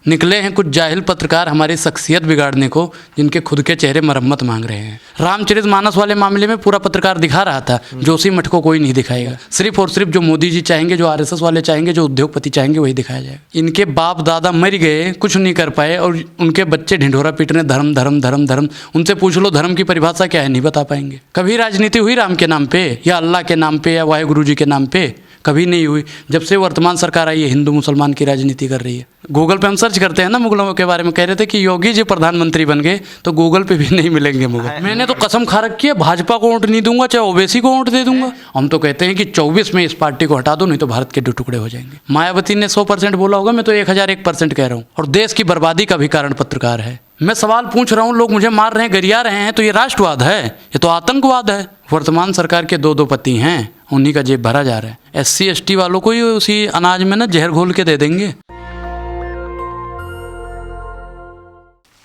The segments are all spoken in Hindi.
निकले हैं कुछ जाहिल पत्रकार हमारी शख्सियत बिगाड़ने को, जिनके खुद के चेहरे मरम्मत मांग रहे हैं। रामचरितमानस वाले मामले में पूरा पत्रकार दिखा रहा था, जोशी मठ को कोई नहीं दिखाएगा। सिर्फ और सिर्फ जो मोदी जी चाहेंगे, जो आरएसएस वाले चाहेंगे, जो उद्योगपति चाहेंगे, वही दिखाया जाएगा। इनके बाप दादा मर गए, कुछ नहीं कर पाए, और उनके बच्चे ढिंढोरा पीट रहे धर्म धर्म धर्म धर्म। उनसे पूछ लो धर्म की परिभाषा क्या है, नहीं बता पाएंगे। कभी राजनीति हुई राम के नाम पे या अल्लाह के नाम पे या वाहेगुरु जी के नाम पे? कभी नहीं हुई। जब से वर्तमान सरकार आई है, हिंदू मुसलमान की राजनीति कर रही है। गूगल पे हम सर्च करते हैं ना मुगलों के बारे में, कह रहे थे कि योगी जी प्रधानमंत्री बन गए, तो गूगल पे भी नहीं मिलेंगे मुगल। मैंने तो कसम खा रखी है, भाजपा को वोट नहीं दूंगा, चाहे ओवैसी को वोट दे दूंगा। हम तो कहते हैं कि 24 में इस पार्टी को हटा दो, नहीं तो भारत के 2 टुकड़े हो जाएंगे। मायावती ने 100% बोला होगा, मैं तो 1001% कह रहा हूँ। और देश की बर्बादी का भी कारण पत्रकार है। मैं सवाल पूछ रहा हूँ, लोग मुझे मार रहे हैं, गरिया रहे हैं, तो ये राष्ट्रवाद है? ये तो आतंकवाद है। वर्तमान सरकार के 2 पति हैं, उन्हीं का जेब भरा जा रहा है। SC ST वालों को ही उसी अनाज में ना जहर घोल के दे देंगे।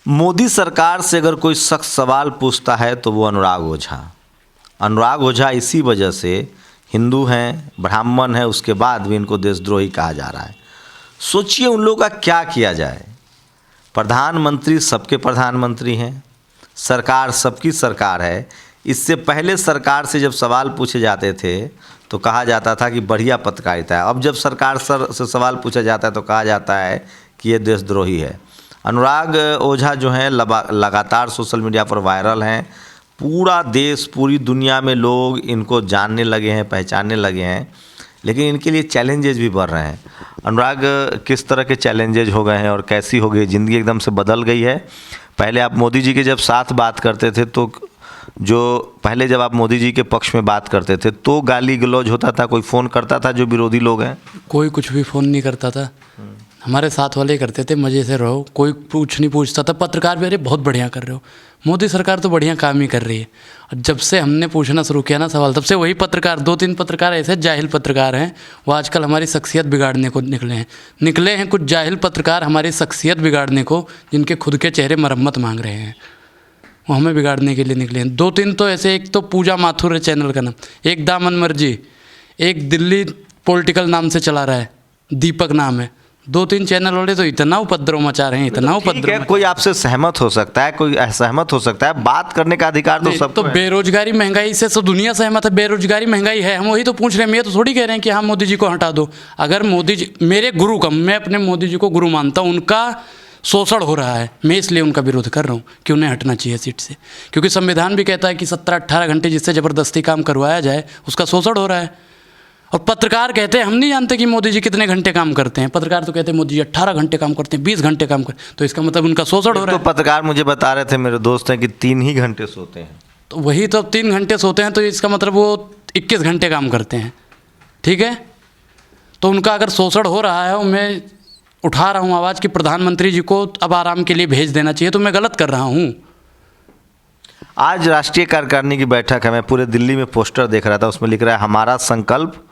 मोदी सरकार से अगर कोई शख्स सवाल पूछता है तो वो अनुराग ओझा। अनुराग ओझा इसी वजह से हिंदू हैं, ब्राह्मण हैं, उसके बाद भी इनको देशद्रोही कहा जा रहा है। सोचिए उन लोगों का क्या किया जाए। प्रधानमंत्री सबके प्रधानमंत्री हैं, सरकार सबकी सरकार है। इससे पहले सरकार से जब सवाल पूछे जाते थे तो कहा जाता था कि बढ़िया पत्रकारिता है। अब जब सरकार से सवाल पूछा जाता है तो कहा जाता है कि ये देशद्रोही है। अनुराग ओझा जो हैं लगातार सोशल मीडिया पर वायरल हैं। पूरा देश, पूरी दुनिया में लोग इनको जानने लगे हैं, पहचानने लगे हैं, लेकिन इनके लिए चैलेंजेस भी बढ़ रहे हैं। अनुराग, किस तरह के चैलेंजेस हो गए हैं और कैसी हो गई ज़िंदगी? एकदम से बदल गई है। पहले आप मोदी जी के जब साथ बात करते थे तो जब आप मोदी जी के पक्ष में बात करते थे तो गाली गलौज होता था, कोई फ़ोन करता था जो विरोधी लोग हैं? कोई कुछ भी फ़ोन नहीं करता था, हमारे साथ वाले ही करते थे, मज़े से रहो, कोई कुछ नहीं पूछता था। पत्रकार भी अरे बहुत बढ़िया कर रहे हो, मोदी सरकार तो बढ़िया काम ही कर रही है। और जब से हमने पूछना शुरू किया ना सवाल, तब से वही पत्रकार, 2-3 पत्रकार ऐसे जाहिल पत्रकार हैं, वो आजकल हमारी शख्सियत बिगाड़ने को निकले हैं कुछ जाहिल पत्रकार हमारी शख्सियत बिगाड़ने को, जिनके खुद के चेहरे मरम्मत मांग रहे हैं। वो हमें बिगाड़ने के लिए निकले हैं। 2-3 तो ऐसे, एक तो पूजा माथुर है चैनल का नाम, एक दामन मर्जी, एक दिल्ली पॉलिटिकल नाम से चला रहा है, दीपक नाम है। 2-3 चैनल वाले तो इतना उपद्रव मचा रहे हैं, इतना उपद्रव। कोई आपसे सहमत हो सकता है, कोई असहमत हो सकता है, बात करने का अधिकार तो सबको है। बेरोजगारी महंगाई से तो दुनिया सहमत है, बेरोजगारी महंगाई है, हम वही तो पूछ रहे हैं। मैं तो थोड़ी कह रहे हैं कि हाँ मोदी जी को हटा दो। अगर मोदी जी मेरे गुरु का, मैं अपने मोदी जी को गुरु मानता हूँ, उनका शोषण हो रहा है, मैं इसलिए उनका विरोध कर रहा हूँ कि उन्हें हटना चाहिए सीट से। क्योंकि संविधान भी कहता है कि 17-18 घंटे जिससे ज़बरदस्ती काम करवाया जाए उसका शोषण हो रहा है। और पत्रकार कहते हैं हम नहीं जानते कि मोदी जी कितने घंटे काम करते हैं। पत्रकार तो कहते हैं मोदी जी 18 घंटे काम करते हैं, 20 घंटे काम करते हैं, तो इसका मतलब उनका शोषण हो रहा है। तो पत्रकार मुझे बता रहे थे, मेरे दोस्त हैं, कि 3 ही घंटे सोते हैं। तो वही तो 3 घंटे सोते हैं, तो इसका मतलब वो 21 घंटे काम करते हैं। ठीक है, तो उनका अगर शोषण हो रहा है, मैं उठा रहा हूँ आवाज़ कि प्रधानमंत्री जी को अब आराम के लिए भेज देना चाहिए, तो मैं गलत कर रहा हूँ। आज राष्ट्रीय कार्यकारिणी की बैठक है, मैं पूरे दिल्ली में पोस्टर देख रहा था, उसमें लिख रहा है हमारा संकल्प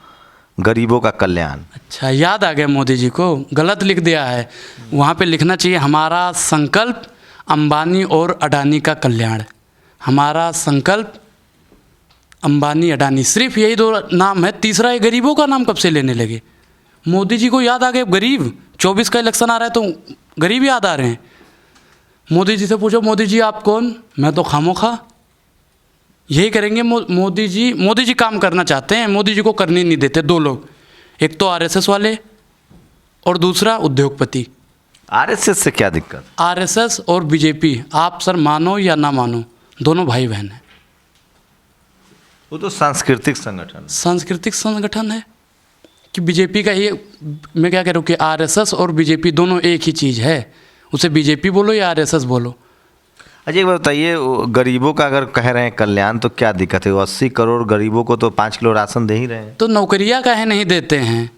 गरीबों का कल्याण। अच्छा, याद आ गया मोदी जी को, गलत लिख दिया है। वहाँ पे लिखना चाहिए हमारा संकल्प अंबानी और अडानी का कल्याण। हमारा संकल्प अंबानी अडानी, सिर्फ यही 2 नाम है, तीसरा ये गरीबों का नाम कब से लेने लगे? मोदी जी को याद आ गए गरीब। 24 का इलेक्शन आ रहा है तो गरीब याद आ रहे हैं। मोदी जी से पूछो, मोदी जी आप कौन? मैं तो खामोखा। यही करेंगे मोदी जी काम करना चाहते हैं, मोदी जी को करने नहीं देते 2 लोग, एक तो आरएसएस वाले और दूसरा उद्योगपति। आरएसएस से क्या दिक्कत? आरएसएस और बीजेपी, आप सर मानो या ना मानो, दोनों भाई बहन हैं। वो तो सांस्कृतिक संगठन है कि बीजेपी का ये, मैं क्या कह रहा हूँ कि आरएसएस और बीजेपी दोनों एक ही चीज़ है, उसे बीजेपी बोलो या आरएसएस बोलो। अच्छा एक बात बताइए, गरीबों का अगर कह रहे हैं कल्याण तो क्या दिक्कत है? वो 80 करोड़ गरीबों को तो 5 किलो राशन दे ही रहे हैं। तो नौकरियां काहे नहीं देते हैं?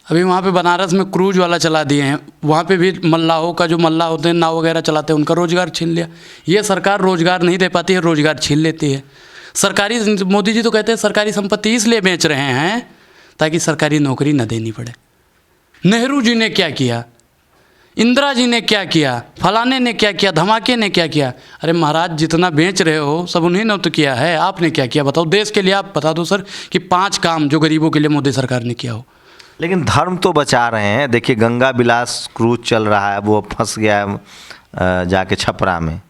अभी वहाँ पे बनारस में क्रूज वाला चला दिए हैं, वहाँ पे भी मल्लाहों का, जो मल्लाह होते हैं नाव वगैरह चलाते हैं, उनका रोज़गार छीन लिया। ये सरकार रोज़गार नहीं दे पाती है, रोज़गार छीन लेती है। सरकारी, मोदी जी तो कहते हैं सरकारी संपत्ति इसलिए बेच रहे हैं ताकि सरकारी नौकरी न देनी पड़े। नेहरू जी ने क्या किया, इंदिरा जी ने क्या किया, फलाने ने क्या किया, धमाके ने क्या किया? अरे महाराज, जितना बेच रहे हो सब उन्हीं ने तो किया है, आपने क्या किया बताओ? देश के लिए आप बता दो सर कि 5 काम जो गरीबों के लिए मोदी सरकार ने किया हो। लेकिन धर्म तो बचा रहे हैं। देखिए गंगा विलास क्रूज चल रहा है, वो फंस गया है जाके छपरा में,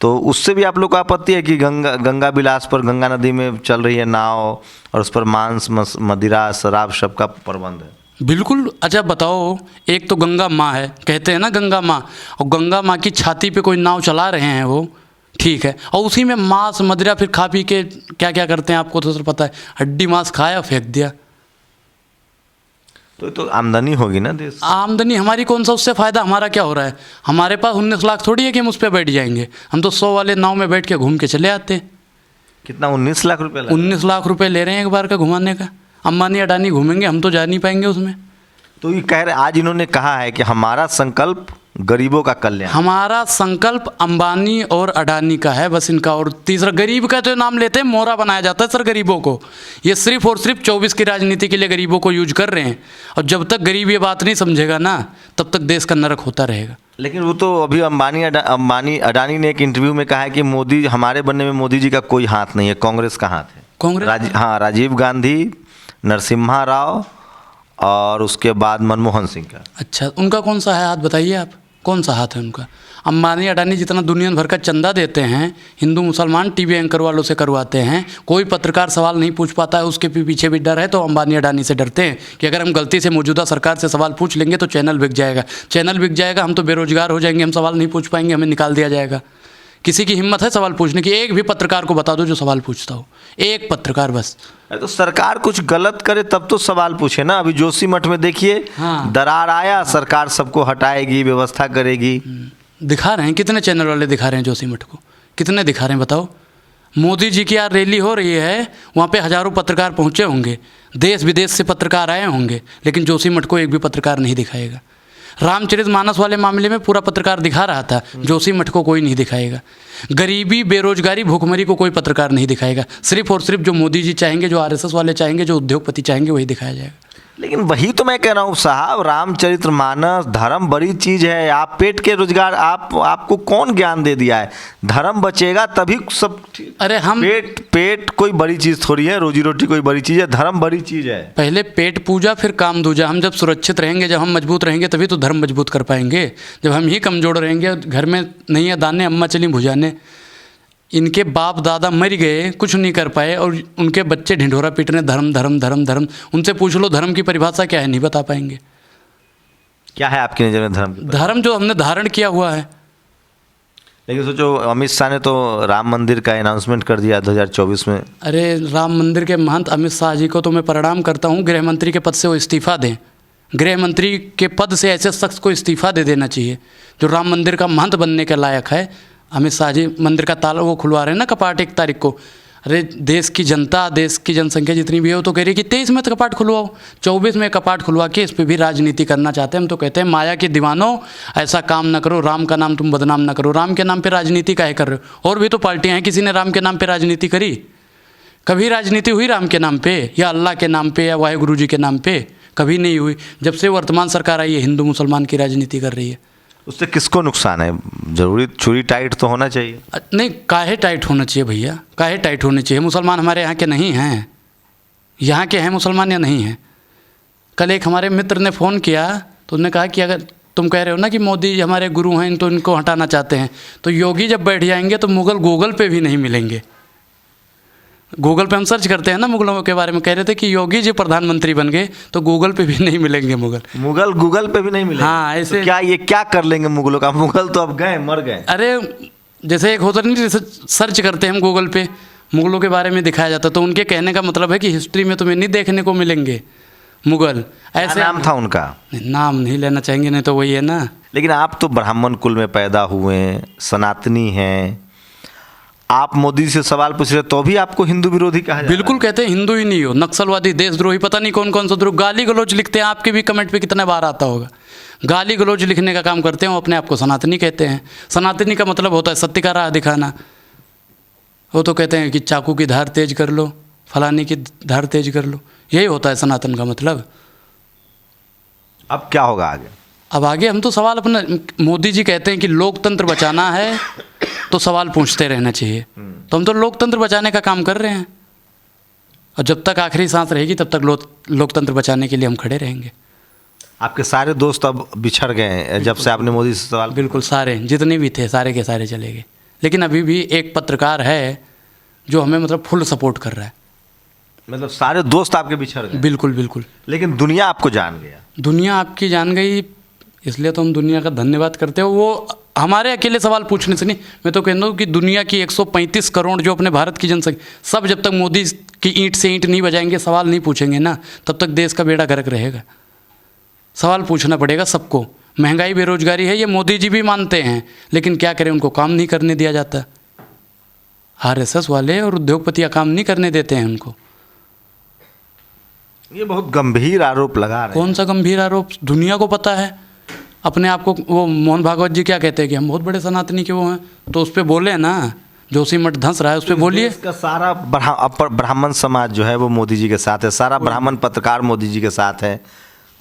तो उससे भी आप लोग को आपत्ति है कि गंगा विलास पर, गंगा नदी में चल रही है नाव और उस पर मांस मदिरा शराब सबका प्रबंध है। बिल्कुल। अच्छा बताओ, एक तो गंगा माँ है, कहते हैं ना गंगा माँ, और गंगा माँ की छाती पे कोई नाव चला रहे हैं वो, ठीक है, और उसी में मांस मदिरा फिर खा पी के क्या क्या करते हैं आपको तो सर पता है, हड्डी मांस खाया फेंक दिया। तो आमदनी होगी ना देश। आमदनी हमारी कौन सा, उससे फ़ायदा हमारा क्या हो रहा है? हमारे पास 19 लाख थोड़ी है कि हम उस पर बैठ जाएंगे, हम तो 100 वाले नाव में बैठ के घूम के चले आते हैं। कितना 19 लाख रुपये? 19 लाख रुपए ले रहे हैं एक बार का घुमाने का। अंबानी अडानी घूमेंगे, हम तो जा नहीं पाएंगे उसमें। तो ये कह रहे, आज इन्होंने कहा है कि हमारा संकल्प गरीबों का कल्याण। हमारा संकल्प अंबानी और अडानी का है बस, इनका। और तीसरा गरीब का तो नाम लेते हैं, मोहरा बनाया जाता है सर गरीबों को। ये सिर्फ और सिर्फ 24 की राजनीति के लिए गरीबों को यूज कर रहे हैं, और जब तक गरीब ये बात नहीं समझेगा ना, तब तक देश का नरक होता रहेगा। लेकिन वो तो अभी अंबानी अडानी ने एक इंटरव्यू में कहा है कि मोदी, हमारे बनने में मोदी जी का कोई हाथ नहीं है, कांग्रेस का हाथ है। कांग्रेस? हाँ, राजीव गांधी, नरसिम्हा राव और उसके बाद मनमोहन सिंह का। अच्छा, उनका कौन सा है हाथ बताइए आप, कौन सा हाथ है उनका? अंबानी अडानी जितना दुनिया भर का चंदा देते हैं, हिंदू मुसलमान टीवी एंकर वालों से करवाते हैं, कोई पत्रकार सवाल नहीं पूछ पाता है, उसके पीछे भी डर है, तो अंबानी अडानी से डरते हैं कि अगर हम गलती से मौजूदा सरकार से सवाल पूछ लेंगे तो चैनल बिक जाएगा, चैनल बिक जाएगा, हम तो बेरोजगार हो जाएंगे, हम सवाल नहीं पूछ पाएंगे, हमें निकाल दिया जाएगा। किसी की हिम्मत है सवाल पूछने की? एक भी पत्रकार को बता दो जो सवाल पूछता हो, एक पत्रकार बस। तो सरकार कुछ गलत करे तब तो सवाल पूछे ना। अभी जोशीमठ में देखिए, हाँ, दरार आया, सरकार सबको हटाएगी, व्यवस्था करेगी। दिखा रहे हैं, कितने चैनल वाले दिखा रहे हैं जोशीमठ को, कितने दिखा रहे हैं बताओ? मोदी जी की यार रैली हो रही है, वहाँ पे हज़ारों पत्रकार पहुँचे होंगे, देश विदेश से पत्रकार आए होंगे, लेकिन जोशीमठ को एक भी पत्रकार नहीं दिखाएगा। रामचरितमानस वाले मामले में पूरा पत्रकार दिखा रहा था, जोशीमठ को कोई नहीं दिखाएगा। गरीबी, बेरोजगारी, भूखमरी को कोई पत्रकार नहीं दिखाएगा। सिर्फ और सिर्फ जो मोदी जी चाहेंगे, जो आरएसएस वाले चाहेंगे, जो उद्योगपति चाहेंगे, वही दिखाया जाएगा। लेकिन वही तो मैं कह रहा हूँ साहब, रामचरितमानस, धर्म बड़ी चीज़ है। आप पेट के रोजगार, आपको कौन ज्ञान दे दिया है? धर्म बचेगा तभी सब। अरे हम पेट कोई बड़ी चीज़ थोड़ी है, रोजी रोटी कोई बड़ी चीज़ है, धर्म बड़ी चीज़ है। पहले पेट पूजा फिर काम दूजा। हम जब सुरक्षित रहेंगे, जब हम मजबूत रहेंगे, तभी तो धर्म मजबूत कर पाएंगे। जब हम ही कमजोर रहेंगे, घर में नहीं है दाने, अम्मा चली भुजाने। इनके बाप दादा मर गए, कुछ नहीं कर पाए, और उनके बच्चे ढिंढोरा पीट रहे धर्म धर्म धर्म धर्म। उनसे पूछ लो धर्म की परिभाषा क्या है, नहीं बता पाएंगे। क्या है आपकी नज़र में धर्म? धर्म जो हमने धारण किया हुआ है। लेकिन सोचो, अमित शाह ने तो राम मंदिर का अनाउंसमेंट कर दिया 2024 में। अरे राम मंदिर के महंत अमित शाह जी को तो मैं प्रणाम करता हूँ, गृह मंत्री के पद से वो इस्तीफा दें। गृह मंत्री के पद से ऐसे शख्स को इस्तीफा दे देना चाहिए जो राम मंदिर का महंत बनने के लायक है। अमित शाह जी मंदिर का ताला वो खुलवा रहे हैं ना कपाट 1 तारीख को। अरे देश की जनता, देश की जनसंख्या जितनी भी है, वो तो कह रही है कि 23 में तो कपाट खुलवाओ, 24 में कपाट खुलवा के इस पर भी राजनीति करना चाहते हैं। हम तो कहते हैं माया के दीवानों, ऐसा काम ना करो, राम का नाम तुम बदनाम ना करो। राम के नाम पे राजनीति काहे कर रहे हो? और भी तो पार्टियां हैं, किसी ने राम के नाम पे राजनीति करी? कभी राजनीति हुई राम के नाम पे, या अल्लाह के नाम पे, या वाहेगुरु जी के नाम पे? कभी नहीं हुई। जब से वर्तमान सरकार आई है, हिंदू मुसलमान की राजनीति कर रही है। उससे किसको नुकसान है? जरूरी छुरी टाइट तो होना चाहिए। नहीं, काहे टाइट होना चाहिए भैया, काहे टाइट होने चाहिए? मुसलमान हमारे यहाँ के नहीं हैं, यहाँ के हैं मुसलमान या नहीं हैं? कल एक हमारे मित्र ने फ़ोन किया तो उन्होंने कहा कि अगर तुम कह रहे हो ना कि मोदी हमारे गुरु हैं तो इनको हटाना चाहते हैं, तो योगी जब बैठ जाएंगे तो मुग़ल गूगल पे भी नहीं मिलेंगे। गूगल पे हम सर्च करते हैं ना मुगलों के बारे में, कह रहे थे कि योगी जी प्रधानमंत्री बन गए तो गूगल पे भी नहीं मिलेंगे मुगल गूगल पे भी नहीं मिलेंगे। हाँ, ऐसे तो क्या ये क्या कर लेंगे मुगलों का? मुगल तो अब गए, मर गए। अरे जैसे एक होता नहीं, जैसे सर्च करते हैं हम गूगल पे, मुगलों के बारे में दिखाया जाता, तो उनके कहने का मतलब है कि हिस्ट्री में तुम्हें नहीं देखने को मिलेंगे मुगल। ऐसे नाम था उनका, नाम नहीं लेना चाहेंगे, नहीं तो वही है ना। लेकिन आप तो ब्राह्मण कुल में पैदा हुए, सनातनी हैं, आप मोदी से सवाल पूछ रहे तो भी आपको हिंदू विरोधी कहा जाता है? बिल्कुल कहते हैं हिंदू ही नहीं हो, नक्सलवादी, देशद्रोही, पता नहीं कौन कौन सा द्रोह। गाली गलौज लिखते हैं, आपके भी कमेंट पे कितने बार आता होगा। गाली गलौज लिखने का काम करते हैं, वो अपने आप को सनातनी कहते हैं। सनातनी का मतलब होता है सत्य का राह दिखाना। वो तो कहते हैं कि चाकू की धार तेज कर लो, फलानी की धार तेज कर लो, यही होता है सनातन का मतलब। अब क्या होगा आगे? अब आगे हम तो सवाल अपना, मोदी जी कहते हैं कि लोकतंत्र बचाना है तो सवाल पूछते रहना चाहिए, तो हम तो लोकतंत्र बचाने का काम कर रहे हैं। और जब तक आखिरी सांस रहेगी तब तक लोकतंत्र बचाने के लिए हम खड़े रहेंगे। आपके सारे दोस्त अब बिछड़ गए हैं जब से आपने मोदी से सवाल। बिल्कुल, सारे जितने भी थे सारे के सारे चले गए, लेकिन अभी भी एक पत्रकार है जो हमें मतलब फुल सपोर्ट कर रहा है। मतलब सारे दोस्त आपके बिछड़ गए। बिल्कुल बिल्कुल। लेकिन दुनिया आपको जान गया। दुनिया आपकी जान गई, इसलिए तो हम दुनिया का धन्यवाद करते हो। वो हमारे अकेले सवाल पूछने से नहीं, मैं तो कहता हूँ कि दुनिया की 135 करोड़ जो अपने भारत की जनसंख्या, सब जब तक मोदी की ईंट से ईंट नहीं बजाएंगे, सवाल नहीं पूछेंगे ना, तब तक देश का बेड़ा गर्क रहेगा। सवाल पूछना पड़ेगा सबको। महंगाई बेरोजगारी है, ये मोदी जी भी मानते हैं, लेकिन क्या करें, उनको काम नहीं करने दिया जाता। आरएसएस वाले और उद्योगपतियाँ काम नहीं करने देते हैं उनको। ये बहुत गंभीर आरोप लगा रहे हैं। कौन सा गंभीर आरोप? दुनिया को पता है। अपने आप को वो मोहन भागवत जी क्या कहते हैं कि हम बहुत बड़े सनातनी के वो हैं, तो उस पर बोले ना, जोशीमठ धंस रहा है उस पर बोलिए। इसका सारा ब्राह्मण समाज जो है वो मोदी जी के साथ है, सारा ब्राह्मण पत्रकार मोदी जी के साथ है।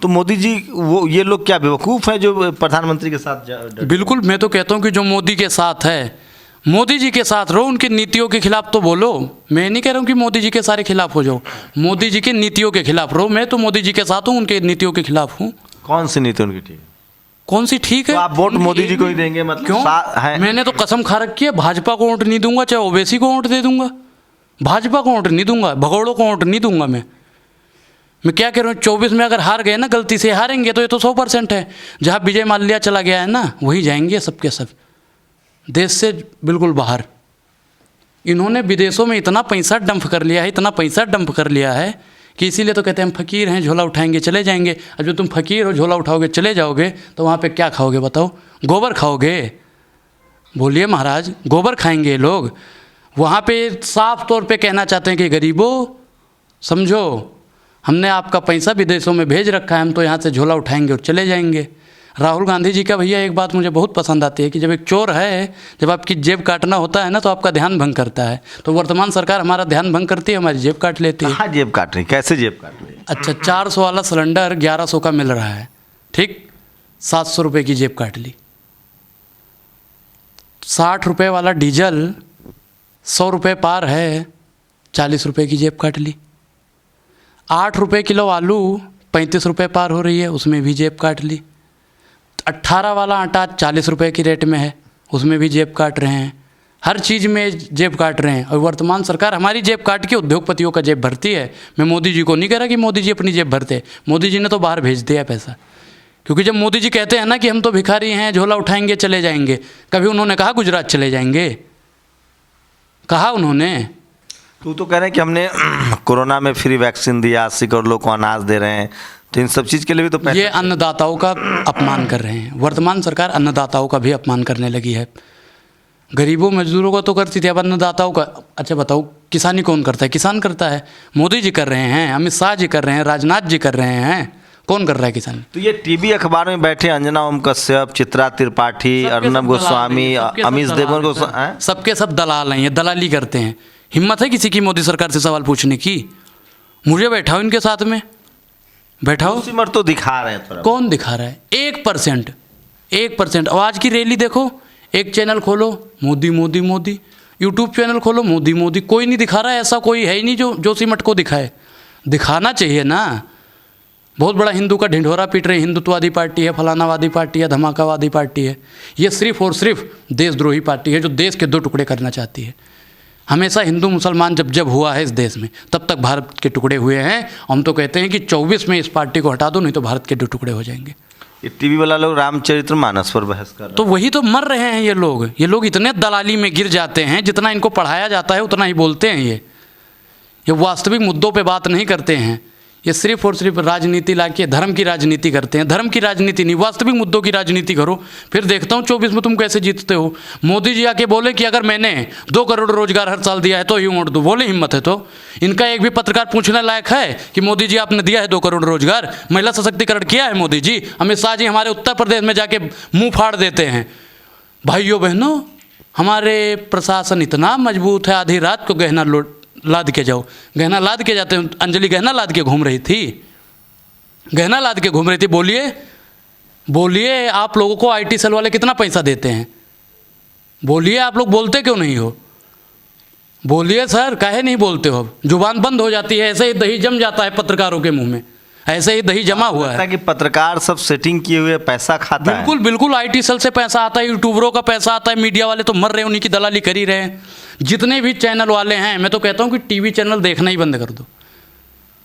तो मोदी जी वो ये लोग क्या बेवकूफ़ हैं जो प्रधानमंत्री के साथ बिल्कुल, मैं तो कहता हूँ कि जो मोदी के साथ है, मोदी जी के साथ रहो, उनकी नीतियों के खिलाफ तो बोलो। मैं नहीं कह रहा हूँ कि मोदी जी के सारे खिलाफ हो जाओ, मोदी जी की नीतियों के खिलाफ रहो। मैं तो मोदी जी के साथ हूँ, उनके नीतियों के खिलाफ हूँ। कौन सी नीति उनकी ठीक है? कौन सी ठीक है? तो आप वोट मोदी जी को ही देंगे मतलब? क्यों? मैंने तो कसम खा रखी है, भाजपा को वोट नहीं दूंगा, चाहे ओवैसी को वोट दे दूंगा। भाजपा को वोट नहीं दूंगा, भगोड़ों को वोट नहीं दूंगा। मैं क्या कह रहा हूँ, 24 में अगर हार गए ना, गलती से हारेंगे, तो ये तो 100% है। जहाँ विजय माल्या चला गया है ना, वही जाएंगे सबके सब, देश से बिल्कुल बाहर। इन्होंने विदेशों में इतना पैसा डंप कर लिया है, इतना पैसा डंप कर लिया है कि इसीलिए तो कहते हैं हम फकीर हैं, झोला उठाएंगे चले जाएंगे। अब जो तुम फकीर हो, झोला उठाओगे चले जाओगे, तो वहाँ पे क्या खाओगे बताओ? गोबर खाओगे? बोलिए महाराज, गोबर खाएंगे लोग? वहाँ पे साफ तौर पे कहना चाहते हैं कि गरीबों समझो, हमने आपका पैसा विदेशों में भेज रखा है, हम तो यहाँ से झोला उठाएंगे और चले जाएंगे। राहुल गांधी जी का भैया एक बात मुझे बहुत पसंद आती है कि जब एक चोर है, जब आपकी जेब काटना होता है ना, तो आपका ध्यान भंग करता है। तो वर्तमान सरकार हमारा ध्यान भंग करती है, हमारी जेब काट लेती है। कहाँ जेब काट रही, कैसे जेब काट रही? अच्छा, 400 वाला सिलेंडर 1100 का मिल रहा है, ठीक, 700 रुपये की जेब काट ली। 60 रुपये वाला डीजल 100 रुपये पार है, 40 रुपये की जेब काट ली। 8 रुपये किलो आलू 35 रुपये पार हो रही है, उसमें भी जेब काट ली। 18 वाला आटा 40 रुपये की रेट में है, उसमें भी जेब काट रहे हैं। हर चीज़ में जेब काट रहे हैं। और वर्तमान सरकार हमारी जेब काट के उद्योगपतियों का जेब भरती है। मैं मोदी जी को नहीं कह रहा कि मोदी जी अपनी जेब भरते, मोदी जी ने तो बाहर भेज दिया पैसा। क्योंकि जब मोदी जी कहते हैं ना कि हम तो भिखारी हैं, झोला उठाएंगे चले जाएंगे, कभी उन्होंने कहा गुजरात चले जाएंगे? कहा उन्होंने? तो कह रहे हैं कि हमने कोरोना में फ्री वैक्सीन दिया, 80 करोड़ लोग को अनाज दे रहे हैं, तो इन सब चीज़ के लिए भी तो पैसा। ये अन्नदाताओं का अपमान कर रहे हैं। वर्तमान सरकार अन्नदाताओं का भी अपमान करने लगी है। गरीबों मजदूरों का तो करती थी, अब अन्नदाताओं का। अच्छा बताओ, किसानी कौन करता है? किसान करता है, मोदी जी कर रहे हैं, अमित शाह जी कर रहे हैं, राजनाथ जी कर रहे हैं। कौन कर रहा है किसानी? तो ये टीवी अखबार में बैठे अंजना ओम कश्यप, चित्रा त्रिपाठी, अर्नब गोस्वामी, अमीश देवगन को सबके सब दलाल हैं, ये दलाली करते हैं। हिम्मत है किसी की मोदी सरकार से सवाल पूछने की? मुझे बैठाओ इनके साथ में, बैठाओ। सिमर तो दिखा रहे हैं थोड़ा। कौन दिखा रहा है? 1%। आज की रैली देखो, एक चैनल खोलो मोदी मोदी मोदी, यूट्यूब चैनल खोलो मोदी मोदी, कोई नहीं दिखा रहा है। ऐसा कोई है ही नहीं जो जोशीमठ को दिखाए। दिखाना चाहिए ना। बहुत बड़ा हिंदू का ढिंढोरा पीट रही हिंदुत्ववादी पार्टी है, फलानावादी पार्टी है, धमाकावादी पार्टी है। ये सिर्फ और सिर्फ देशद्रोही पार्टी है जो देश के 2 टुकड़े करना चाहती है। हमेशा हिंदू मुसलमान जब हुआ है इस देश में, तब तक भारत के टुकड़े हुए हैं। हम तो कहते हैं कि 24 में इस पार्टी को हटा दो, नहीं तो भारत के 2 टुकड़े हो जाएंगे। ये टीवी वाला लोग रामचरितमानस पर बहस कर रहे हैं। तो वही तो मर रहे हैं ये लोग। ये लोग इतने दलाली में गिर जाते हैं, जितना इनको पढ़ाया जाता है उतना ही बोलते हैं। ये वास्तविक मुद्दों पे बात नहीं करते हैं। ये सिर्फ और सिर्फ राजनीति लाके धर्म की राजनीति करते हैं। धर्म की राजनीति नहीं, वास्तविक मुद्दों की राजनीति करो, फिर देखता हूँ 24 में तुम कैसे जीतते हो। मोदी जी आके बोले कि अगर मैंने 2 करोड़ रोजगार हर साल दिया है तो ही वोट दो। बोले हिम्मत है तो। इनका एक भी पत्रकार पूछने लायक है कि मोदी जी आपने दिया है 2 करोड़ रोजगार, महिला सशक्तिकरण किया है मोदी जी? अमित शाह जी हमारे उत्तर प्रदेश में जाके मुँह फाड़ देते हैं। भाइयों बहनों, हमारे प्रशासन इतना मजबूत है, आधी रात को गहना लाद के जाओ, गहना लाद के जाते हैं। अंजलि गहना लाद के घूम रही थी, गहना लाद के घूम रही थी। बोलिए आप लोगों को IT सेल वाले कितना पैसा देते हैं? बोलिए, आप लोग बोलते क्यों नहीं हो? बोलिए सर, काहे नहीं बोलते हो? अब जुबान बंद हो जाती है, ऐसे ही दही जम जाता है पत्रकारों के मुंह में, ऐसे ही दही जमा हुआ है। कि पत्रकार सब सेटिंग किए हुए पैसा खाता है। बिल्कुल बिल्कुल, आईटी सेल से पैसा आता है, यूट्यूबरों का पैसा आता है, मीडिया वाले तो मर रहे हैं, उन्हीं की दलाली कर ही रहे हैं। जितने भी चैनल वाले हैं, मैं तो कहता हूँ कि टीवी चैनल देखना ही बंद कर दो,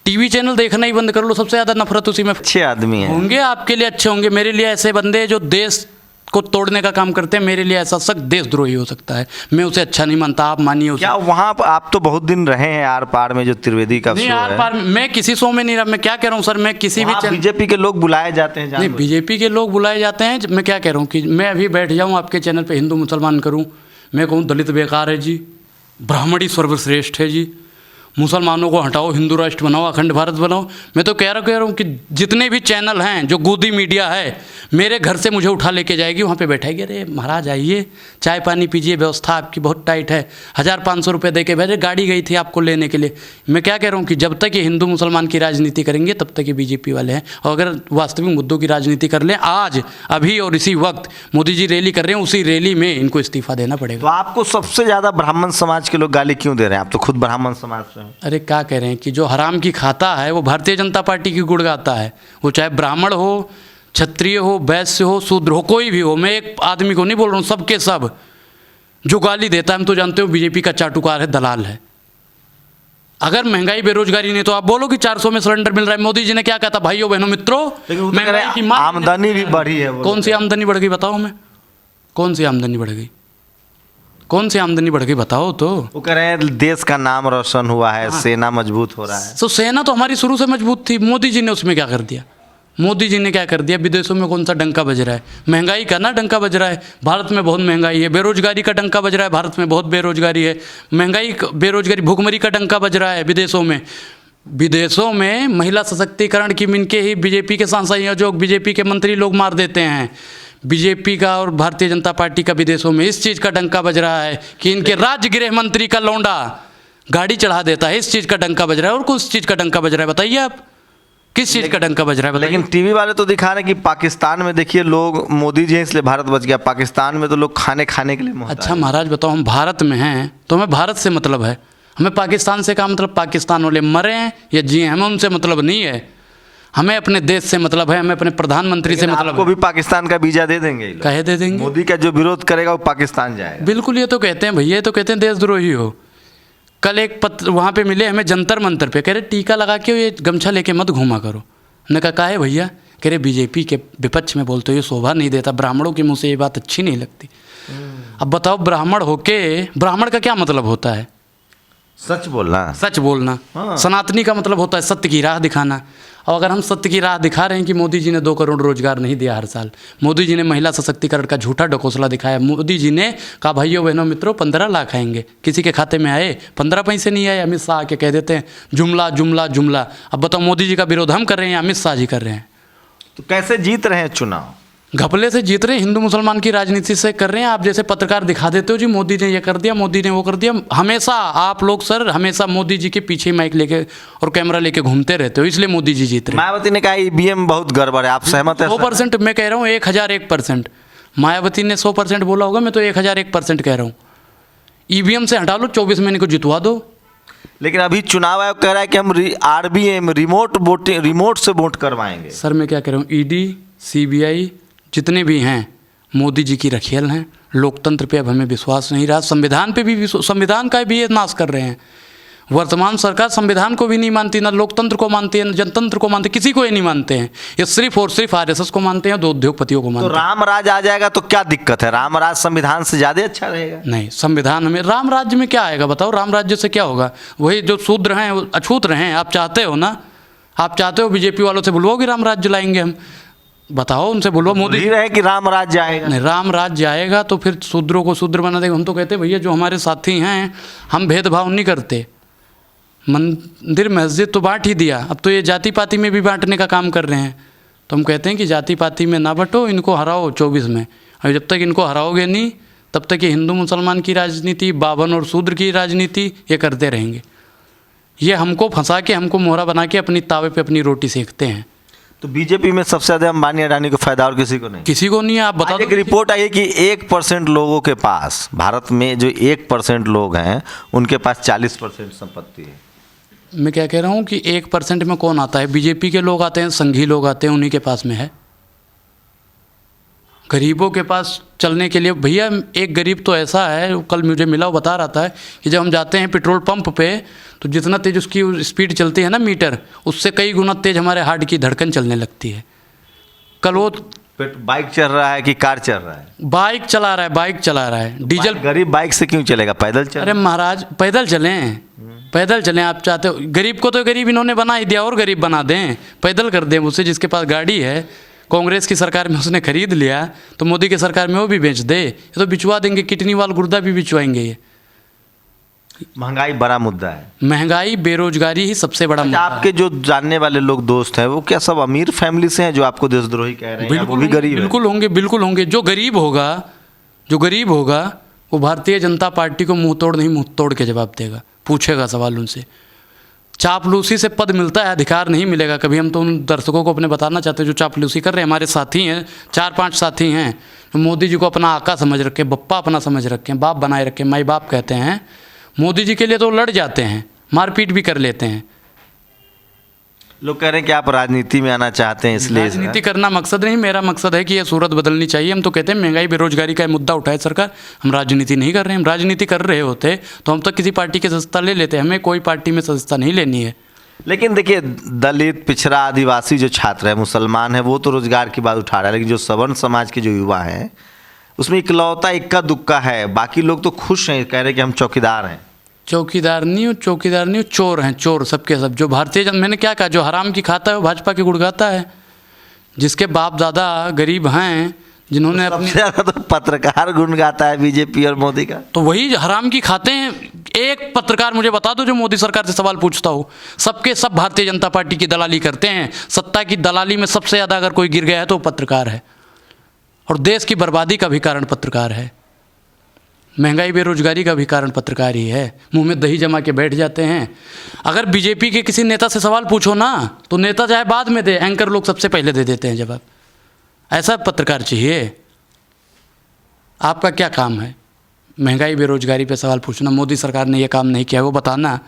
टीवी चैनल देखना ही बंद कर लो। सबसे ज़्यादा नफरत उसी में। अच्छे आदमी हैं, होंगे आपके लिए अच्छे होंगे, मेरे लिए ऐसे बंदे जो देश को तोड़ने का काम करते हैं, मेरे लिए ऐसा सख्त देशद्रोही हो सकता है, मैं उसे अच्छा नहीं मानता। आप मानिए उसे। क्या वहाँ आप तो बहुत दिन रहे हैं आर पार में, जो त्रिवेदी का नहीं, शो आर है। पार मैं किसी शो में नहीं रहा। मैं क्या कह रहा हूँ सर, मैं किसी भी बीजेपी के लोग बुलाए जाते हैं, नहीं, बीजेपी के लोग बुलाए जाते हैं। मैं क्या कह रहा हूँ कि मैं अभी बैठ जाऊँ आपके चैनल पे हिंदू मुसलमान करूँ, मैं कहूँ दलित बेकार है जी, ब्राह्मण ही सर्वश्रेष्ठ है जी, मुसलमानों को हटाओ, हिंदू राष्ट्र बनाओ, अखंड भारत बनाओ। मैं तो कह रहा हूँ कि जितने भी चैनल हैं, जो गोदी मीडिया है, मेरे घर से मुझे उठा लेके जाएगी, वहाँ पे बैठाएगी। अरे महाराज आइए, चाय पानी पीजिए, व्यवस्था आपकी बहुत टाइट है, 1500 रुपये दे के भेजे, गाड़ी गई थी आपको लेने के लिए। मैं क्या कह रहा हूँ कि जब तक ये हिंदू मुसलमान की राजनीति करेंगे, तब तक ये बीजेपी वाले हैं। और अगर वास्तविक मुद्दों की राजनीति कर लें, आज अभी और इसी वक्त मोदी जी रैली कर रहे हैं, उसी रैली में इनको इस्तीफा देना पड़ेगा। तो आपको सबसे ज़्यादा ब्राह्मण समाज के लोग गाली क्यों दे रहे हैं? आप तो खुद ब्राह्मण समाज से हैं। अरे क्या कह रहे हैं कि जो हराम की खाता है वो भारतीय जनता पार्टी की गुड़ गाता है। वो चाहे ब्राह्मण हो, क्षत्रिय हो, वैश्य हो, शूद्र हो, कोई भी हो। मैं एक आदमी को नहीं बोल रहा हूँ, सबके सब जो गाली देता है, हम तो जानते हो बीजेपी का चाटुकार है, दलाल है। अगर महंगाई बेरोजगारी नहीं, तो आप बोलो कि 400 में सिलेंडर मिल रहा है। मोदी जी ने क्या कहा था, भाइयों बहनों मित्रों, महंगाई की आमदनी भी बढ़ी है। कौन सी आमदनी बढ़ गई बताओ हमें, कौन सी आमदनी बढ़ गई, कौन सी आमदनी बढ़ गई बताओ तो। वो कह रहे हैं देश का नाम रोशन हुआ है, सेना मजबूत हो रहा है। तो सेना तो हमारी शुरू से मजबूत थी, मोदी जी ने उसमें क्या कर दिया? मोदी जी ने क्या कर दिया? विदेशों में कौन सा डंका बज रहा है? महंगाई का ना डंका बज रहा है। भारत में बहुत महंगाई है। बेरोजगारी का डंका बज रहा है, भारत में बहुत बेरोजगारी है। महंगाई, बेरोजगारी, भुखमरी का डंका बज रहा है विदेशों में। विदेशों में महिला सशक्तिकरण की मिनके ही बीजेपी के संयोजक, बीजेपी के मंत्री लोग मार देते हैं। बीजेपी का और भारतीय जनता पार्टी का विदेशों में इस चीज़ का डंका बज रहा है कि इनके राज्य गृह मंत्री का लौंडा गाड़ी चढ़ा देता है, इस चीज़ का डंका बज रहा है। और किस चीज़ का डंका बज रहा है बताइए आप, किस चीज़ का डंका बज रहा है? लेकिन टीवी वाले तो दिखा रहे हैं कि पाकिस्तान में देखिए लोग, मोदी जी हैं इसलिए भारत बच गया, पाकिस्तान में तो लोग खाने के लिए मोहताज। अच्छा महाराज बताओ, हम भारत में हैं तो हमें भारत से मतलब है, हमें पाकिस्तान से क्या मतलब? पाकिस्तान वाले मरे हैं या जिए, हमें उनसे मतलब नहीं है। हमें अपने देश से मतलब है, हमें अपने प्रधानमंत्री से मतलब है। आपको भी पाकिस्तान का वीजा दे देंगे? कहे दे देंगे। मोदी का जो विरोध करेगा वो पाकिस्तान जाएगा। बिल्कुल, ये तो कहते हैं भैया, ये तो कहते हैं देशद्रोही हो। कल एक पत्र वहाँ पे मिले हमें जंतर मंतर पे, कह रहे टीका लगा के ये गमछा लेके मत घूमा करो। हमने कहा काहे भैया? कह रहे बीजेपी के विपक्ष में बोलते हो, ये शोभा नहीं देता, ब्राह्मणों के मुँह से ये बात अच्छी नहीं लगती। अब बताओ, ब्राह्मण होके ब्राह्मण का क्या मतलब होता है? सच बोलना, सच बोलना। हाँ। सनातनी का मतलब होता है सत्य की राह दिखाना। और अगर हम सत्य की राह दिखा रहे हैं कि मोदी जी ने 2 करोड़ रोजगार नहीं दिया हर साल, मोदी जी ने महिला सशक्तिकरण का झूठा ढकोसला दिखाया, मोदी जी ने कहा भाइयों बहनों मित्रों 15 लाख आएंगे, किसी के खाते में आए 15 पैसे नहीं आए। अमित शाह आके कह देते हैं जुमला जुमला जुमला। अब बताओ, मोदी जी का विरोध हम कर रहे हैं या अमित शाह जी कर रहे हैं? तो कैसे जीत रहे हैं चुनाव? घपले से जीत रहे हैं, हिंदू मुसलमान की राजनीति से कर रहे हैं। आप जैसे पत्रकार दिखा देते हो जी, मोदी ने ये कर दिया, मोदी ने वो कर दिया। हमेशा आप लोग सर हमेशा मोदी जी के पीछे माइक लेके और कैमरा लेके घूमते रहते हो, इसलिए मोदी जी जीत रहे हैं। मायावती ने कहा ईवीएम बहुत गड़बड़ है, आप सहमत हैं? 100%। मैं कह रहा हूँ 1001%। मायावती ने 100% बोला होगा, मैं तो 1001% कह रहा हूँ। ईवीएम से हटा लो, 24 महीने को जितवा दो। लेकिन अभी चुनाव आयोग कह रहा है कि हम RBM रिमोट से वोट करवाएंगे। सर मैं क्या कह रहा हूँ, ED CBI जितने भी हैं मोदी जी की रखियल हैं। लोकतंत्र पे अब हमें विश्वास नहीं रहा, संविधान पे भी संविधान का भी ये नाश कर रहे हैं। वर्तमान सरकार संविधान को भी नहीं मानती, ना लोकतंत्र को मानती है, ना जनतंत्र को मानती, किसी को ये नहीं मानते हैं। ये सिर्फ और सिर्फ RSS को मानते हैं, 2 उद्योगपतियों को मानते हैं। तो राम राज आ जाएगा तो क्या दिक्कत है? राम राज संविधान से ज़्यादा अच्छा रहेगा। नहीं, संविधान में राम राज्य में क्या आएगा बताओ? राम राज्य से क्या होगा? वही जो शूद्र हैं वो अछूत रहें। आप चाहते हो ना, आप चाहते हो बीजेपी वालों से बुलवाओ कि राम राज्य लाएंगे हम, बताओ उनसे बोलो। मोदी रहे कि राम राज्य आएगा। नहीं, राम राज्य आएगा तो फिर शूद्रों को शूद्र बना देगा। हम तो कहते हैं भैया जो हमारे साथी हैं, हम भेदभाव नहीं करते। मंदिर मस्जिद तो बांट ही दिया, अब तो ये जाति पाति में भी बांटने का काम कर रहे हैं। तो हम कहते हैं कि जाति पाति में ना बंटो, इनको हराओ 24 में। और जब तक इनको हराओगे नहीं, तब तक ये हिंदू मुसलमान की राजनीति, बावन और शूद्र की राजनीति ये करते रहेंगे। ये हमको फंसा के, हमको मोहरा बना के अपनी तावे पे अपनी रोटी सेकते हैं। तो बीजेपी में सबसे ज़्यादा अंबानी अडानी को फायदा और किसी को नहीं। किसी को नहीं है। आप बता आज दो। एक रिपोर्ट आई है कि 1% लोगों के पास, भारत में जो 1% लोग हैं उनके पास 40% संपत्ति है। मैं क्या कह रहा हूँ कि 1% में कौन आता है? बीजेपी के लोग आते हैं, संघी लोग आते हैं, उन्हीं के पास में है। गरीबों के पास चलने के लिए भैया, एक गरीब तो ऐसा है, कल मुझे मिला, वो बता रहा था कि जब हम जाते हैं पेट्रोल पंप पे तो जितना तेज़ उसकी स्पीड चलती है ना मीटर, उससे कई गुना तेज़ हमारे हार्ट की धड़कन चलने लगती है। कल वो बाइक चल रहा है कि कार चल रहा है? बाइक चला रहा है, बाइक चला रहा है, डीजल। गरीब बाइक से क्यों चलेगा, पैदल चले? अरे महाराज पैदल चलें, पैदल चलें। आप चाहते हो गरीब को, तो गरीब इन्होंने बना ही दिया, और गरीब बना दें, पैदल कर दें उसे। जिसके पास गाड़ी है, कांग्रेस की सरकार में उसने खरीद लिया, तो मोदी की सरकार में वो भी बेच दे। ये तो बिचवा देंगे, किडनी वाल गुर्दा भी बिचवाएंगे। ये महंगाई बड़ा मुद्दा है। महंगाई, बेरोजगारी ही सबसे बड़ा मुद्दा है। आपके जो जानने वाले लोग दोस्त हैं वो क्या सब अमीर फैमिली से हैं जो आपको देशद्रोही कह रहे हैं, या वो भी गरीब बिल्कुल होंगे, बिल्कुल होंगे। जो गरीब होगा वो भारतीय जनता पार्टी को मुंह तोड़ के जवाब देगा, पूछेगा सवाल उनसे। चापलूसी से पद मिलता है, अधिकार नहीं मिलेगा कभी। हम तो उन दर्शकों को अपने बताना चाहते हैं जो चापलूसी कर रहे हैं। हमारे साथी हैं, 4-5 साथी हैं जो मोदी जी को अपना आका समझ रखे, बप्पा अपना समझ रखे, बाप बनाए रखे, माई बाप कहते हैं। मोदी जी के लिए तो लड़ जाते हैं, मारपीट भी कर लेते हैं। लोग कह रहे हैं कि आप राजनीति में आना चाहते हैं, इसलिए राजनीति करना मकसद नहीं। मेरा मकसद है कि ये सूरत बदलनी चाहिए। हम तो कहते हैं महंगाई बेरोजगारी का मुद्दा उठाए सरकार, हम राजनीति नहीं कर रहे हैं। हम राजनीति कर रहे होते तो हम तो किसी पार्टी की सदस्यता ले लेते। हमें कोई पार्टी में सदस्यता नहीं लेनी है। लेकिन देखिए, दलित, पिछड़ा, आदिवासी जो छात्र है, मुसलमान है, वो तो रोजगार की बात उठा रहा है, लेकिन जो सवर्ण समाज के जो युवा हैं उसमें इकलौता इक्का दुक्का है। बाकी लोग तो खुश हैं, कह रहे हैं कि हम चौकीदार हैं। चौकीदार नहीं हो, चोर हैं, चोर सबके सब। जो भारतीय मैंने क्या कहा, जो हराम की खाता है वो भाजपा की गुड़गाता है। जिसके बाप दादा गरीब हैं, जिन्होंने सबसे ज़्यादा तो पत्रकार गुण गाता है बीजेपी और मोदी का, तो वही हराम की खाते हैं। एक पत्रकार मुझे बता दो जो मोदी सरकार से सवाल पूछता हो। सबके सब भारतीय जनता पार्टी की दलाली करते हैं। सत्ता की दलाली में सबसे ज़्यादा अगर कोई गिर गया है तो पत्रकार है, और देश की बर्बादी का भी कारण पत्रकार है। महंगाई बेरोजगारी का भी कारण पत्रकार ही है। मुंह में दही जमा के बैठ जाते हैं। अगर बीजेपी के किसी नेता से सवाल पूछो ना, तो नेता चाहे बाद में दे, एंकर लोग सबसे पहले दे देते हैं जवाब। ऐसा पत्रकार चाहिए। आपका क्या काम है? महंगाई बेरोजगारी पे सवाल पूछना। मोदी सरकार ने ये काम नहीं किया, वो बताना।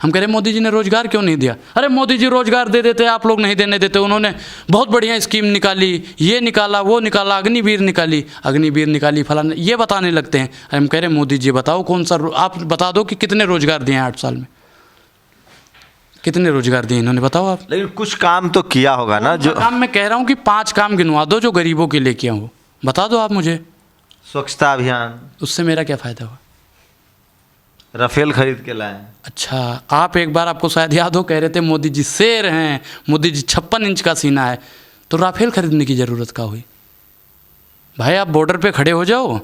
हम कह रहे मोदी जी ने रोजगार क्यों नहीं दिया? अरे मोदी जी रोजगार दे देते, आप लोग नहीं देने देते। उन्होंने बहुत बढ़िया स्कीम निकाली, ये निकाला, वो निकाला, अग्निवीर निकाली, फलाना, ये बताने लगते हैं। हम कह रहे मोदी जी बताओ कौन सा, आप बता दो कि कितने रोजगार दिए हैं 8 साल में, कितने रोजगार दिए इन्होंने, बताओ आप। लेकिन कुछ काम तो किया होगा ना। जो काम मैं कह रहा हूँ कि 5 काम गिनवा दो जो गरीबों के लिए किया हो, बता दो आप मुझे। स्वच्छता अभियान, उससे मेरा क्या फ़ायदा हुआ? राफेल खरीद के लाए। अच्छा, आप एक बार, आपको शायद याद हो, कह रहे थे मोदी जी शेर हैं, मोदी जी 56 इंच का सीना है, तो राफेल खरीदने की ज़रूरत क्या हुई? भाई आप बॉर्डर पे खड़े हो जाओ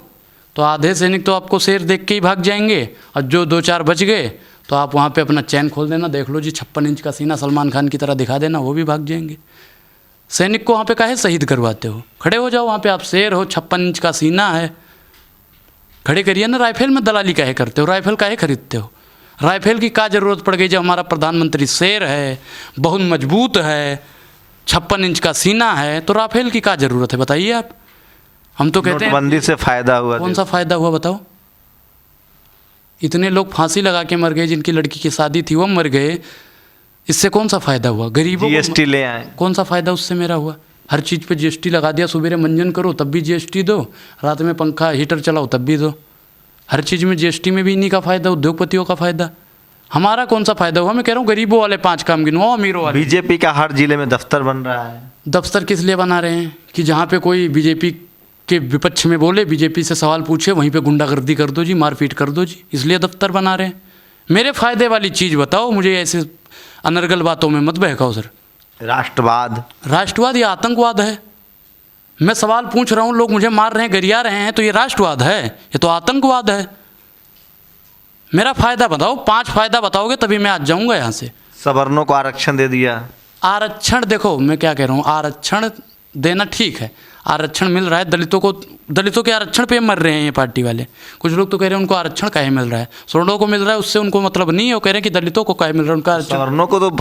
तो आधे सैनिक तो आपको शेर देख के ही भाग जाएंगे, और जो 2-4 बच गए तो आप वहाँ पे अपना चैन खोल देना, देख लो जी 56 इंच का सीना, सलमान खान की तरह दिखा देना, वो भी भाग जाएंगे। सैनिक को वहाँ पे काहे शहीद करवाते हो? खड़े हो जाओ वहाँ पे, आप शेर हो, 56 इंच का सीना है, खड़े करिए ना। राइफल में दलाली काहे करते हो? राइफल काहे खरीदते हो? राइफल की क्या ज़रूरत पड़ गई जब हमारा प्रधानमंत्री शेर है, बहुत मजबूत है, 56 इंच का सीना है, तो राफेल की क्या ज़रूरत है बताइए आप। हम तो कहते हैं नोटबंदी से फ़ायदा हुआ। कौन सा फ़ायदा हुआ बताओ? इतने लोग फांसी लगा के मर गए, जिनकी लड़की की शादी थी वो मर गए, इससे कौन सा फ़ायदा हुआ? गरीबों को जीएसटी ले आए, कौन सा फ़ायदा उससे मेरा हुआ? हर चीज़ पे जीएसटी लगा दिया। सुबह मंजन करो तब भी जीएसटी दो, रात में पंखा हीटर चलाओ तब भी दो। हर चीज़ में जीएसटी में भी इन्हीं का फ़ायदा, उद्योगपतियों का फ़ायदा। हमारा कौन सा फ़ायदा हुआ? मैं कह रहा हूँ गरीबों वाले 5 काम गिनवाओ, अमीरों वाले। बीजेपी का हर जिले में दफ्तर बन रहा है। दफ्तर किस लिए बना रहे हैं? कि जहाँ पे कोई बीजेपी के विपक्ष में बोले, बीजेपी से सवाल पूछे, वहीं पे गुंडागर्दी कर दो जी, मारपीट कर दो जी, इसलिए दफ्तर बना रहे हैं। मेरे फ़ायदे वाली चीज़ बताओ मुझे, ऐसे अनर्गल बातों में मत बहकाओ सर। राष्ट्रवाद या आतंकवाद है? मैं सवाल पूछ रहा हूँ, लोग मुझे मार रहे हैं, गरिया रहे हैं, तो ये राष्ट्रवाद है? ये तो आतंकवाद है। मेरा फ़ायदा बताओ, 5 फ़ायदा बताओगे तभी मैं आज जाऊँगा यहाँ से। सवर्णों को आरक्षण दे दिया। आरक्षण देखो, मैं क्या कह रहा हूँ, आरक्षण देना ठीक है, आरक्षण मिल रहा है दलितों के आरक्षण पे मर रहे हैं ये पार्टी वाले। कुछ लोग तो कह रहे हैं उनको आरक्षण काहे मिल रहा है, सवर्णों को मिल रहा है उससे उनको मतलब नहीं है, वो कह रहे हैं कि दलितों को काहे मिल रहा है उनका आरक्षण।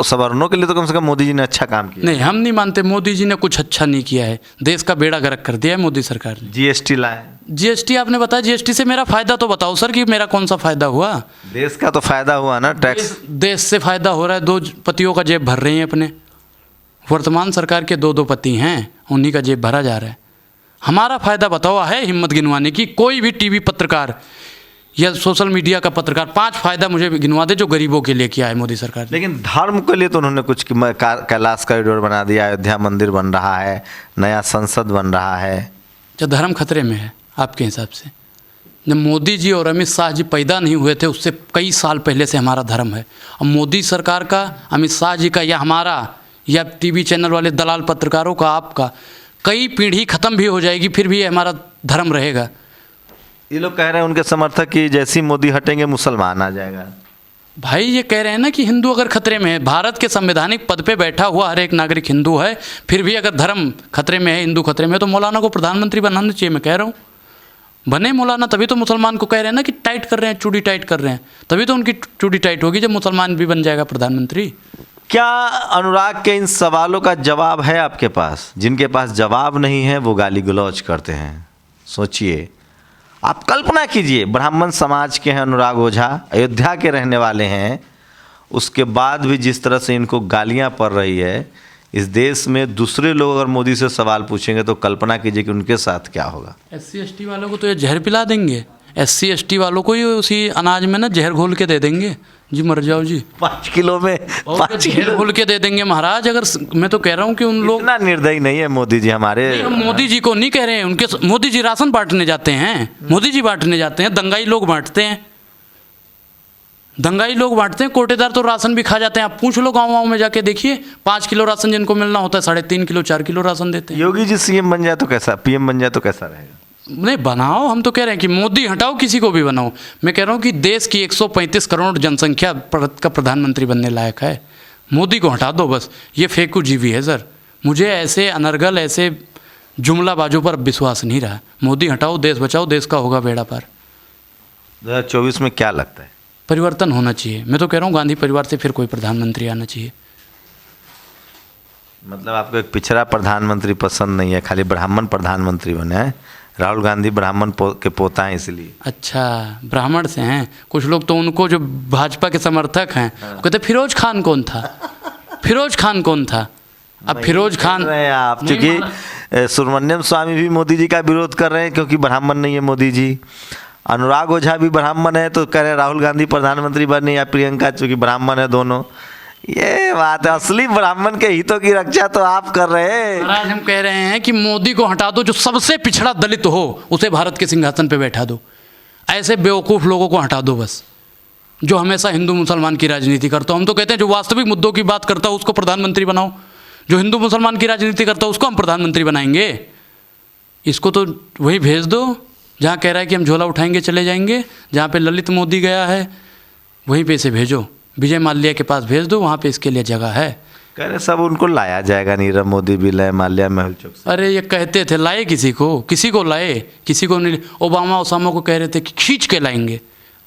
सवर्णों के लिए तो कम से कम मोदी जी ने अच्छा काम किया। नहीं, हम नहीं मानते मोदी जी ने कुछ अच्छा नहीं किया है, देश का बेड़ा गर्क कर दिया है मोदी सरकार ने। जीएसटी लाए, जीएसटी आपने बताया, जीएसटी से मेरा फायदा तो बताओ सर कि मेरा कौन सा फायदा हुआ। देश का तो फायदा हुआ ना, टैक्स देश से फायदा हो रहा है, 2 पतियों का जेब भर रहे हैं अपने। वर्तमान सरकार के 2 पति हैं, उन्हीं का जेब भरा जा रहा है। हमारा फायदा बताओ है हिम्मत गिनवाने की? कोई भी टीवी पत्रकार या सोशल मीडिया का पत्रकार 5 फायदा मुझे गिनवा दे जो गरीबों के लिए किया है मोदी सरकार ने। लेकिन धर्म के लिए तो उन्होंने कुछ कैलाश कॉरिडोर बना दिया, अयोध्या मंदिर बन रहा है, नया संसद बन रहा है। क्या धर्म खतरे में है आपके हिसाब से? जब मोदी जी और अमित शाह जी पैदा नहीं हुए थे उससे कई साल पहले से हमारा धर्म है। अब मोदी सरकार का, अमित शाह जी का, या हमारा, या टीवी चैनल वाले दलाल पत्रकारों का, आपका, कई पीढ़ी खत्म भी हो जाएगी फिर भी ये हमारा धर्म रहेगा। ये लोग कह रहे हैं उनके समर्थक कि जैसे ही मोदी हटेंगे मुसलमान आ जाएगा। भाई ये कह रहे हैं ना कि हिंदू अगर खतरे में है, भारत के संवैधानिक पद पे बैठा हुआ हर एक नागरिक हिंदू है, फिर भी अगर धर्म खतरे में है, हिंदू खतरे में है, तो मौलाना को प्रधानमंत्री बनाना चाहिए। मैं कह रहा हूँ बने मौलाना, तभी तो मुसलमान को कह रहे हैं ना कि टाइट कर रहे हैं, चूड़ी टाइट कर रहे हैं, तभी तो उनकी चूड़ी टाइट होगी जब मुसलमान भी बन जाएगा प्रधानमंत्री। क्या अनुराग के इन सवालों का जवाब है आपके पास? जिनके पास जवाब नहीं है वो गाली गलौज करते हैं। सोचिए, आप कल्पना कीजिए, ब्राह्मण समाज के हैं अनुराग ओझा, अयोध्या के रहने वाले हैं, उसके बाद भी जिस तरह से इनको गालियां पड़ रही है, इस देश में दूसरे लोग अगर मोदी से सवाल पूछेंगे तो कल्पना कीजिए कि उनके साथ क्या होगा। SC ST वालों को तो ये जहर पिला देंगे, SC ST वालों को ही उसी अनाज में ना जहर घोल के दे देंगे, जी मर जाओ जी। 5 किलो में 5 जहर घोल के दे देंगे महाराज। अगर मैं तो कह रहा हूँ कि उन लोग इतना निर्दयी नहीं है मोदी जी हमारे। नहीं, हम मोदी जी को नहीं कह रहे हैं, उनके मोदी जी राशन बांटने जाते हैं, मोदी जी बांटने जाते हैं, दंगाई लोग बांटते हैं, दंगाई लोग बांटते हैं, कोटेदार तो राशन भी खा जाते हैं। आप पूछ लो गाँव में जाके देखिए, 5 किलो राशन जिनको मिलना होता है 3.5 किलो 4 किलो राशन देते हैं। योगी जी सीएम बन जाए तो कैसा, पीएम बन जाए तो कैसा रहेगा? नहीं बनाओ, हम तो कह रहे हैं कि मोदी हटाओ, किसी को भी बनाओ। मैं कह रहा हूँ कि देश की 135 करोड़ जनसंख्या का प्रधानमंत्री बनने लायक है, मोदी को हटा दो बस। ये फेकू जीवी है सर, मुझे ऐसे अनर्गल, ऐसे जुमलाबाजों पर विश्वास नहीं रहा। मोदी हटाओ, देश बचाओ, देश का होगा बेड़ा पार। 2024 में क्या लगता है? परिवर्तन होना चाहिए। मैं तो कह रहा हूँ गांधी परिवार से फिर कोई प्रधानमंत्री आना चाहिए। मतलब आपको एक पिछड़ा प्रधानमंत्री पसंद नहीं है, खाली ब्राह्मण प्रधानमंत्री बने हैं? राहुल गांधी ब्राह्मण के पोता हैं इसलिए। अच्छा, ब्राह्मण से हैं कुछ लोग, तो उनको जो भाजपा के समर्थक हैं कहते फिरोज खान कौन था, फिरोज खान कौन था? अब फिरोज खान आप, क्योंकि सुब्रमण्यम स्वामी भी मोदी जी का विरोध कर रहे हैं क्योंकि ब्राह्मण नहीं है मोदी जी। अनुराग ओझा भी ब्राह्मण है तो कह रहे हैं राहुल गांधी प्रधानमंत्री बने, या प्रियंका चूँकि ब्राह्मण है दोनों। ये बात है, असली ब्राह्मण के हितों की रक्षा तो आप कर रहे हैं। आज हम कह रहे हैं कि मोदी को हटा दो, जो सबसे पिछड़ा दलित हो उसे भारत के सिंहासन पे बैठा दो। ऐसे बेवकूफ़ लोगों को हटा दो बस, जो हमेशा हिंदू मुसलमान की राजनीति करता हो। हम तो कहते हैं जो वास्तविक मुद्दों की बात करता हो उसको प्रधानमंत्री बनाओ, जो हिंदू मुसलमान की राजनीति करता हो उसको हम प्रधानमंत्री बनाएंगे। इसको तो वही भेज दो जहाँ कह रहा है कि हम झोला उठाएंगे चले जाएंगे, जहाँ पे ललित मोदी गया है वहीं पे इसे भेजो, विजय माल्या के पास भेज दो, वहाँ पे इसके लिए जगह है। कह रहे सब उनको लाया जाएगा, नीरव मोदी भी लाए, माल्या, मेहुल चोकसी। अरे ये कहते थे, लाए किसी को लाए, किसी को नहीं। ओसामा को कह रहे थे कि खींच के लाएंगे,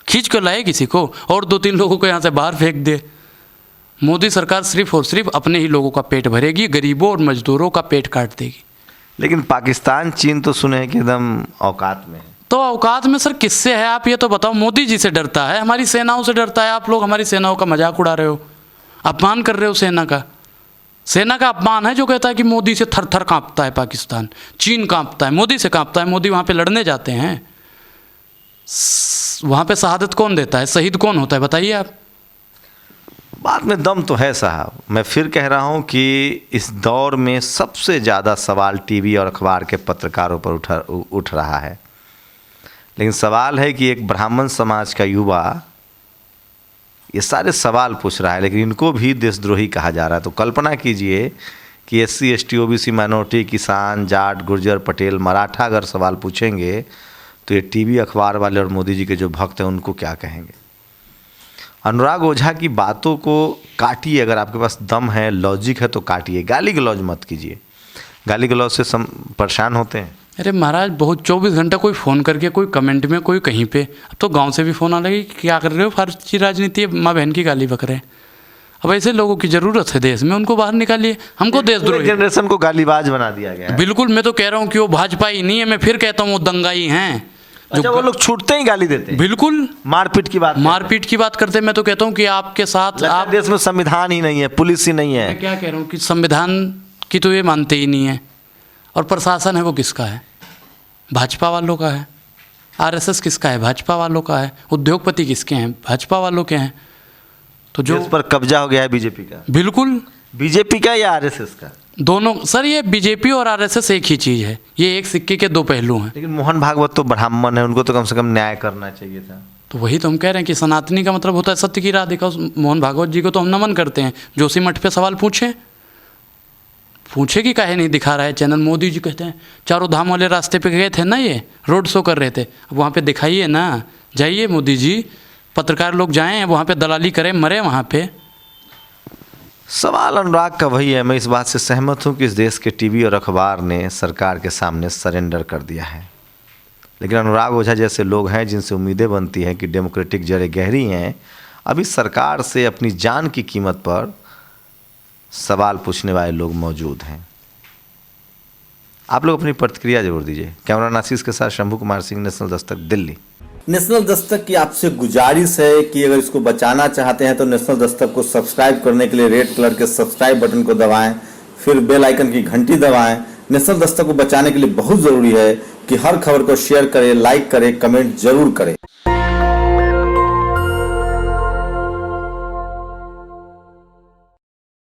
खींच के लाए किसी को, और 2-3 लोगों को यहाँ से बाहर फेंक दे। मोदी सरकार सिर्फ और सिर्फ अपने ही लोगों का पेट भरेगी, गरीबों और मजदूरों का पेट काट देगी। लेकिन पाकिस्तान, चीन तो सुने हैं कि एकदम औकात में है। तो औकात में सर किससे है? आप ये तो बताओ। मोदी जी से डरता है, हमारी सेनाओं से डरता है। आप लोग हमारी सेनाओं का मजाक उड़ा रहे हो, अपमान कर रहे हो सेना का। सेना का अपमान है जो कहता है कि मोदी से थर थर कांपता है पाकिस्तान, चीन कांपता है, मोदी से कांपता है। मोदी वहाँ पे लड़ने जाते हैं, वहाँ पे शहादत कौन देता है, शहीद कौन होता है बताइए आप। बात में दम तो है साहब। मैं फिर कह रहा हूँ कि इस दौर में सबसे ज़्यादा सवाल टीवी और अखबार के पत्रकारों पर उठ रहा है। लेकिन सवाल है कि एक ब्राह्मण समाज का युवा ये सारे सवाल पूछ रहा है, लेकिन इनको भी देशद्रोही कहा जा रहा है। तो कल्पना कीजिए कि SC ST OBC माइनॉरिटी, किसान, जाट, गुर्जर, पटेल, मराठा अगर सवाल पूछेंगे तो ये टीवी अखबार वाले और मोदी जी के जो भक्त हैं उनको क्या कहेंगे। अनुराग ओझा की बातों को काटिए, अगर आपके पास दम है, लॉजिक है तो काटिए, गाली गलौज मत कीजिए। गाली गलौज से परेशान होते हैं? अरे महाराज बहुत 24 घंटा कोई फ़ोन करके, कोई कमेंट में, कोई कहीं पे। अब तो गांव से भी फ़ोन आने लगी, क्या कर रहे हो, फर्जी राजनीति है, माँ बहन की गाली बक रहे हैं। अब ऐसे लोगों की ज़रूरत है देश में, उनको बाहर निकालिए। हमको देशद्रोही जनरेशन को गालीबाज बना दिया गया है। बिल्कुल, मैं तो कह रहा हूँ कि वो भाजपा ही नहीं है, मैं फिर कहता हूँ वो दंगाई हैं। अच्छा, वो लोग छूटते ही गाली देते हैं? बिल्कुल, मारपीट की बात करते हैं। मैं तो कहता हूँ कि आपके साथ आप देश में संविधान ही नहीं है, पुलिस ही नहीं है। मैं क्या कह रहा हूँ कि संविधान की तो ये मानते ही नहीं है। और प्रशासन है वो किसका है? भाजपा वालों का है। आरएसएस किसका है? भाजपा वालों का है। उद्योगपति किसके हैं? भाजपा वालों के हैं। तो जो इस पर कब्जा हो गया है बीजेपी का। बिल्कुल, बीजेपी का या आरएसएस का? दोनों सर, ये बीजेपी और आरएसएस एक ही चीज़ है, ये एक सिक्के के दो पहलू हैं। लेकिन मोहन भागवत तो ब्राह्मण है, उनको तो कम से कम न्याय करना चाहिए था। तो वही तो हम कह रहे हैं कि सनातनी का मतलब होता है सत्य की राह दिखाओ। मोहन भागवत जी को तो हम नमन करते हैं। जोशी मठ पे सवाल पूछे कि काहे नहीं दिखा रहा है चैनल। मोदी जी कहते हैं चारों धाम वाले रास्ते पे गए थे ना, ये रोड शो कर रहे थे, अब वहाँ पे दिखाइए ना, जाइए मोदी जी, पत्रकार लोग जाएं वहाँ पे, दलाली करें, मरे वहाँ पे। सवाल अनुराग का वही है। मैं इस बात से सहमत हूँ कि इस देश के टीवी और अखबार ने सरकार के सामने सरेंडर कर दिया है, लेकिन अनुराग ओझा जैसे लोग हैं जिनसे उम्मीदें बनती हैं कि डेमोक्रेटिक जड़ें गहरी हैं, अभी सरकार से अपनी जान की कीमत पर सवाल पूछने वाले लोग मौजूद हैं। आप लोग अपनी प्रतिक्रिया जरूर दीजिए। कैमरा आशीष के साथ शंभू कुमार सिंह, नेशनल दस्तक, दिल्ली। नेशनल दस्तक की आपसे गुजारिश है कि अगर इसको बचाना चाहते हैं तो नेशनल दस्तक को सब्सक्राइब करने के लिए रेड कलर के सब्सक्राइब बटन को दबाएं, फिर बेल आइकन की घंटी दबाएं। नेशनल दस्तक को बचाने के लिए बहुत जरूरी है कि हर खबर को शेयर करें, लाइक करें, कमेंट जरूर करें।